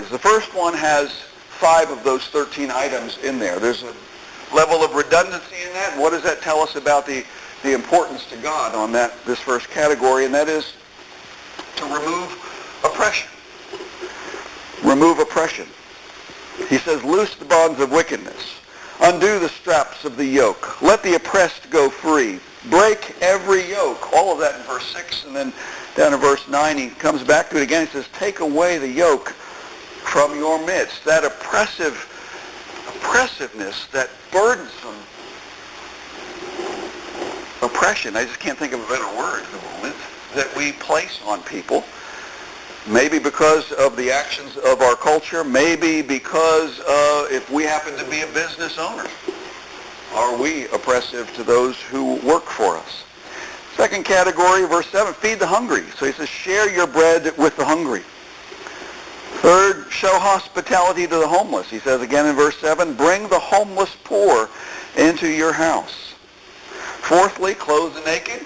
categories. The first one has 5 of those 13 items in there. There's a level of redundancy in that. What does that tell us about the importance to God on this first category? And that is to remove oppression. Remove oppression. He says, loose the bonds of wickedness. Undo the straps of the yoke. Let the oppressed go free. Break every yoke. All of that in verse 6. And then down in verse 9, he comes back to it again. He says, take away the yoke from your midst. That oppressiveness, that burdensome oppression, I just can't think of a better word at the moment, that we place on people. Maybe because of the actions of our culture, maybe because if we happen to be a business owner, are we oppressive to those who work for us? Second category, verse 7, feed the hungry. So he says, share your bread with the hungry. Third, show hospitality to the homeless. He says again in verse 7, bring the homeless poor into your house. Fourthly, clothe the naked.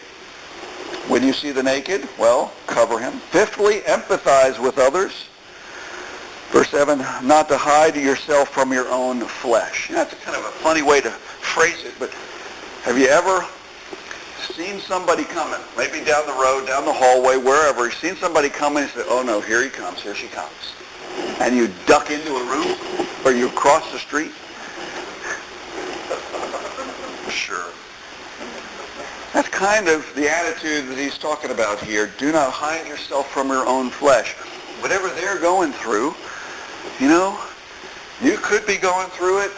When you see the naked, well, cover him. Fifthly, empathize with others. Verse 7, not to hide yourself from your own flesh. That's kind of a funny way to phrase it, but have you ever seen somebody coming, maybe down the road, down the hallway, wherever, you've seen somebody coming and say, oh no, here he comes, here she comes. And you duck into a room, or you cross the street? Sure. That's kind of the attitude that he's talking about here. Do not hide yourself from your own flesh. Whatever they're going through, you could be going through it,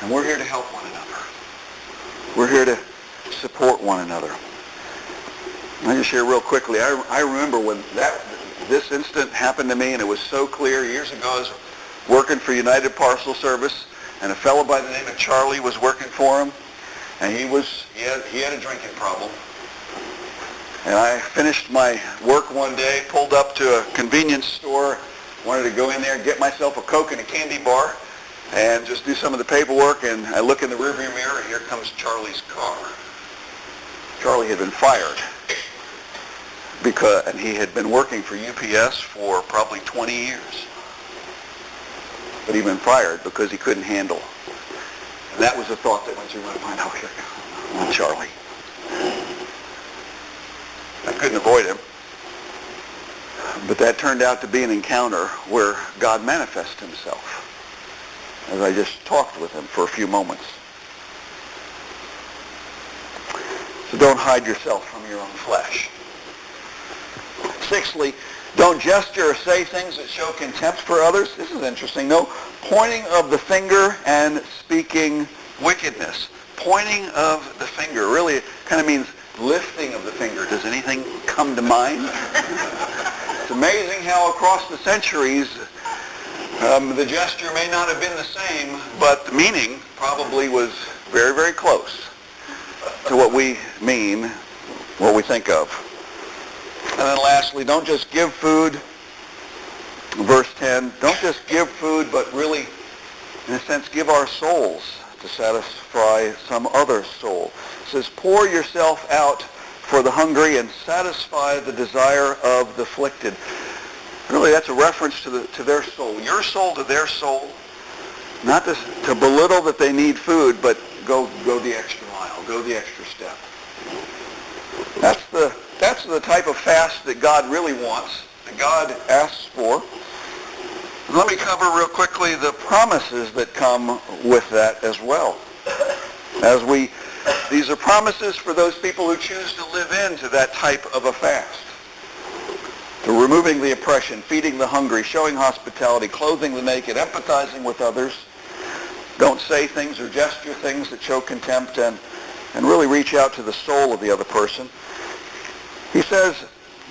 and we're here to help one another. We're here to support one another. I'll just share real quickly. I remember when this incident happened to me, and it was so clear. Years ago, I was working for United Parcel Service, and a fellow by the name of Charlie was working for him, and he had a drinking problem. And I finished my work one day, pulled up to a convenience store, wanted to go in there and get myself a Coke and a candy bar, and just do some of the paperwork, and I look in the rearview mirror, and here comes Charlie's car. Charlie had been fired, and he had been working for UPS for probably 20 years. But he'd been fired because he couldn't handle. And that was the thought that went through my mind, oh, here comes Charlie. I couldn't avoid him. But that turned out to be an encounter where God manifested himself as I just talked with him for a few moments. So don't hide yourself from your own flesh. Sixthly, don't gesture or say things that show contempt for others. This is interesting. No pointing of the finger and speaking wickedness. Pointing of the finger really kind of means lifting of the finger. Does anything come to mind? It's amazing how across the centuries the gesture may not have been the same, but the meaning probably was very, very close to what we mean, what we think of. And then lastly, don't just give food. Verse 10, don't just give food, but really, in a sense, give our souls to satisfy some other soul. It says, pour yourself out for the hungry and satisfy the desire of the afflicted. Really, that's a reference to their soul. Your soul to their soul. Not to belittle that they need food, but go the extra mile. Go the extra step. That's the type of fast that God really wants, that God asks for. Let me cover real quickly the promises that come with that as well. These are promises for those people who choose to live into that type of a fast. To removing the oppression, feeding the hungry, showing hospitality, clothing the naked, empathizing with others. Don't say things or gesture things that show contempt, and really reach out to the soul of the other person. He says,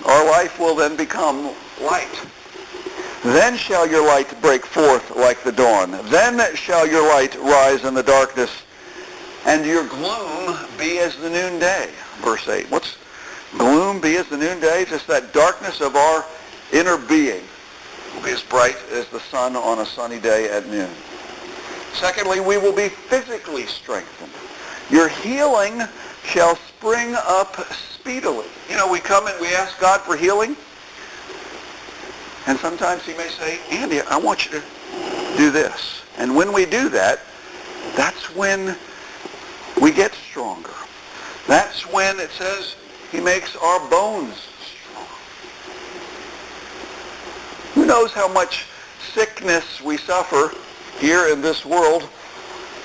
our life will then become light. Then shall your light break forth like the dawn. Then shall your light rise in the darkness, and your gloom be as the noonday. Verse 8. What's gloom be as the noonday? Just that darkness of our inner being will be as bright as the sun on a sunny day at noon. Secondly, we will be physically strengthened. Your healing shall spring up speedily. We come and we ask God for healing. And sometimes he may say, Andy, I want you to do this. And when we do that, that's when we get stronger. That's when it says he makes our bones strong. Who knows how much sickness we suffer here in this world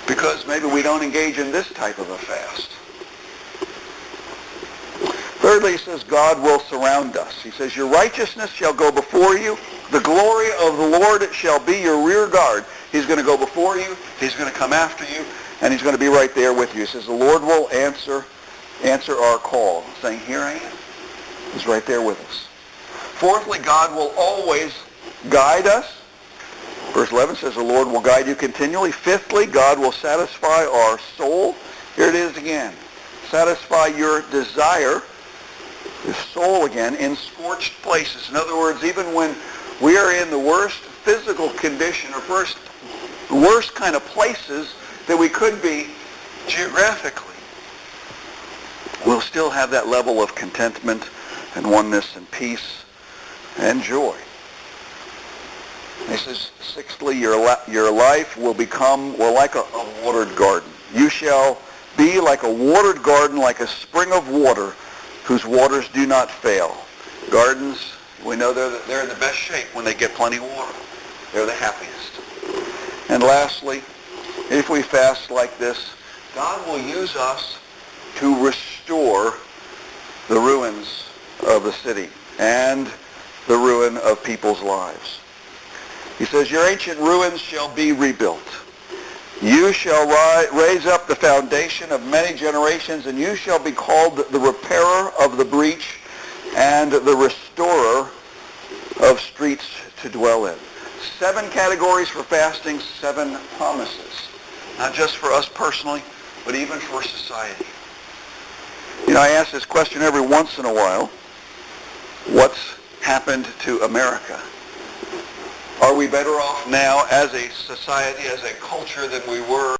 because maybe we don't engage in this type of a fast. Thirdly, he says God will surround us. He says, your righteousness shall go before you. The glory of the Lord shall be your rear guard. He's going to go before you. He's going to come after you. And he's going to be right there with you. He says, the Lord will answer our call. Saying, here I am. He's right there with us. Fourthly, God will always guide us. Verse 11 says, the Lord will guide you continually. Fifthly, God will satisfy our soul. Here it is again. Satisfy your desire, your soul again, in scorched places. In other words, even when we are in the worst physical condition or worst kind of places that we could be geographically, we'll still have that level of contentment and oneness and peace and joy. And he says, sixthly, your life will become, like a watered garden. You shall be like a watered garden, like a spring of water, whose waters do not fail. Gardens, we know they're in the best shape when they get plenty of water. They're the happiest. And lastly, if we fast like this, God will use us to restore the ruins of the city and the ruin of people's lives. He says, your ancient ruins shall be rebuilt. You shall raise up the foundation of many generations, and you shall be called the repairer of the breach and the restorer of streets to dwell in. 7 categories for fasting, 7 promises. Not just for us personally, but even for society. You know, I ask this question every once in a while. What's happened to America? Are we better off now as a society, as a culture, than we were